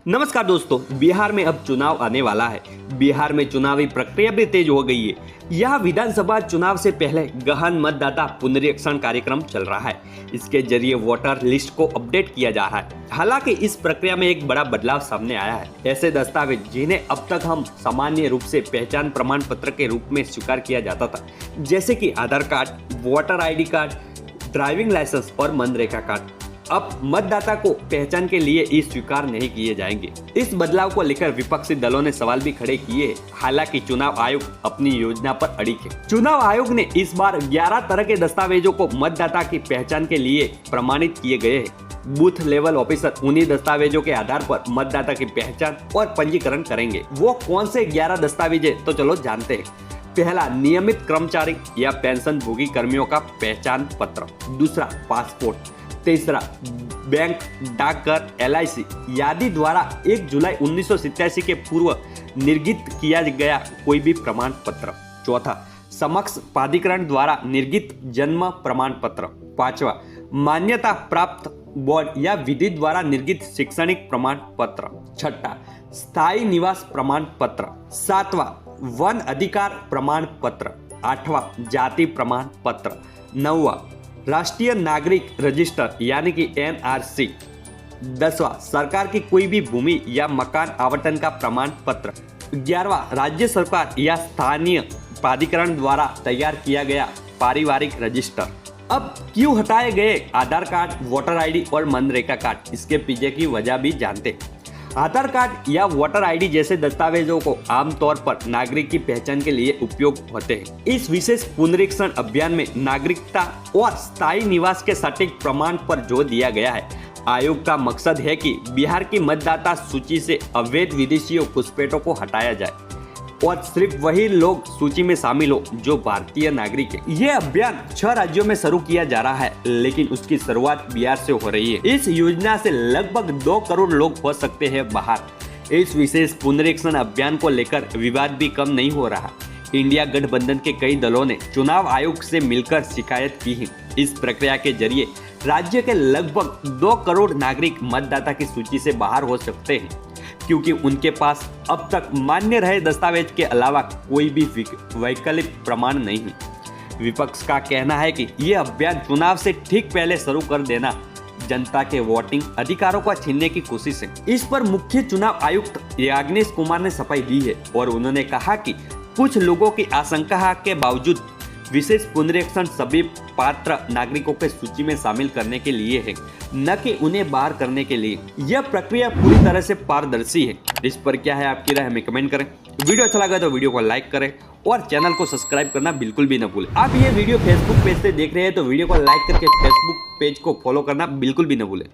नमस्कार दोस्तों, बिहार में अब चुनाव आने वाला है। बिहार में चुनावी प्रक्रिया भी तेज हो गई है। यह विधानसभा चुनाव से पहले गहन मतदाता पुनरीक्षण कार्यक्रम चल रहा है। इसके जरिए वोटर लिस्ट को अपडेट किया जा रहा है। हालांकि इस प्रक्रिया में एक बड़ा बदलाव सामने आया है। ऐसे दस्तावेज जिन्हें अब तक हम सामान्य रूप से पहचान प्रमाण पत्र के रूप में स्वीकार किया जाता था, जैसे कि Aadhaar card, voter ID card, driving licence और मनरेगा कार्ड, अब मतदाता को पहचान के लिए ही स्वीकार नहीं किए जाएंगे। इस बदलाव को लेकर विपक्षी दलों ने सवाल भी खड़े किए। हालांकि चुनाव आयोग अपनी योजना पर अड़िग है। चुनाव आयोग ने इस बार 11 तरह के दस्तावेजों को मतदाता की पहचान के लिए प्रमाणित किए गए हैं। बूथ लेवल ऑफिसर उन्हीं दस्तावेजों के आधार पर मतदाता की पहचान और पंजीकरण करेंगे। वो कौन से 11 दस्तावेज है, तो चलो जानते हैं। पहला, नियमित कर्मचारी या पेंशन भोगी कर्मियों का पहचान पत्र। दूसरा, पासपोर्ट। तीसरा, बैंक, डाकघर, LIC यादी द्वारा 1 जुलाई 1987 के पूर्व निर्गत किया गया कोई भी प्रमाण पत्र। चौथा, समक्ष प्राधिकरण द्वारा निर्गत जन्म प्रमाण पत्र। पांचवा, मान्यता प्राप्त बोर्ड या विधि द्वारा निर्गत शैक्षणिक प्रमाण पत्र। छठा, स्थायी निवास प्रमाण पत्र। सातवां, वन अधिकार प्रमाण पत्र। आठवां, जाति प्रमाण पत्र। नौवां, राष्ट्रीय नागरिक रजिस्टर यानी कि NRC। 10वां, सरकार की कोई भी भूमि या मकान आवंटन का प्रमाण पत्र। 11वां, राज्य सरकार या स्थानीय प्राधिकरण द्वारा तैयार किया गया पारिवारिक रजिस्टर। अब क्यों हटाए गए आधार कार्ड, वोटर ID और मनरेगा कार्ड, इसके पीछे की वजह भी जानते हैं। आधार कार्ड या वोटर ID जैसे दस्तावेजों को आमतौर पर नागरिक की पहचान के लिए उपयोग होते हैं। इस विशेष पुनरीक्षण अभियान में नागरिकता और स्थायी निवास के सटीक प्रमाण पर जोर दिया गया है। आयोग का मकसद है कि बिहार की मतदाता सूची से अवैध विदेशियों घुसपैठों को हटाया जाए और सिर्फ वही लोग सूची में शामिल हो जो भारतीय नागरिक है। यह अभियान 6 राज्यों में शुरू किया जा रहा है, लेकिन उसकी शुरुआत बिहार से हो रही है। इस योजना से लगभग 2 करोड़ लोग हो सकते हैं बाहर। इस विशेष पुनरीक्षण अभियान को लेकर विवाद भी कम नहीं हो रहा। इंडिया गठबंधन के कई दलों ने चुनाव आयोग से मिलकर शिकायत की है। इस प्रक्रिया के जरिए राज्य के लगभग 2 करोड़ नागरिक मतदाता की सूची से बाहर हो सकते हैं, क्योंकि उनके पास अब तक मान्य रहे दस्तावेज के अलावा कोई भी वैकल्पिक प्रमाण नहीं है। विपक्ष का कहना है कि यह अभियान चुनाव से ठीक पहले शुरू कर देना जनता के वोटिंग अधिकारों को छीनने की कोशिश है। इस पर मुख्य चुनाव आयुक्त याज्ञसेन कुमार ने सफाई दी है और उन्होंने कहा कि कुछ लोगों की आशंका के बावजूद विशेष पुनरीक्षण सभी पात्र नागरिकों के सूची में शामिल करने के लिए है, न कि उन्हें बाहर करने के लिए। यह प्रक्रिया पूरी तरह से पारदर्शी है। इस पर क्या है आपकी राय, हमें कमेंट करें। वीडियो अच्छा लगा तो वीडियो को लाइक करें और चैनल को सब्सक्राइब करना बिल्कुल भी न भूलें। आप ये वीडियो फेसबुक पेज से देख रहे हैं तो वीडियो को लाइक करके फेसबुक पेज को फॉलो करना बिल्कुल भी न भूलें।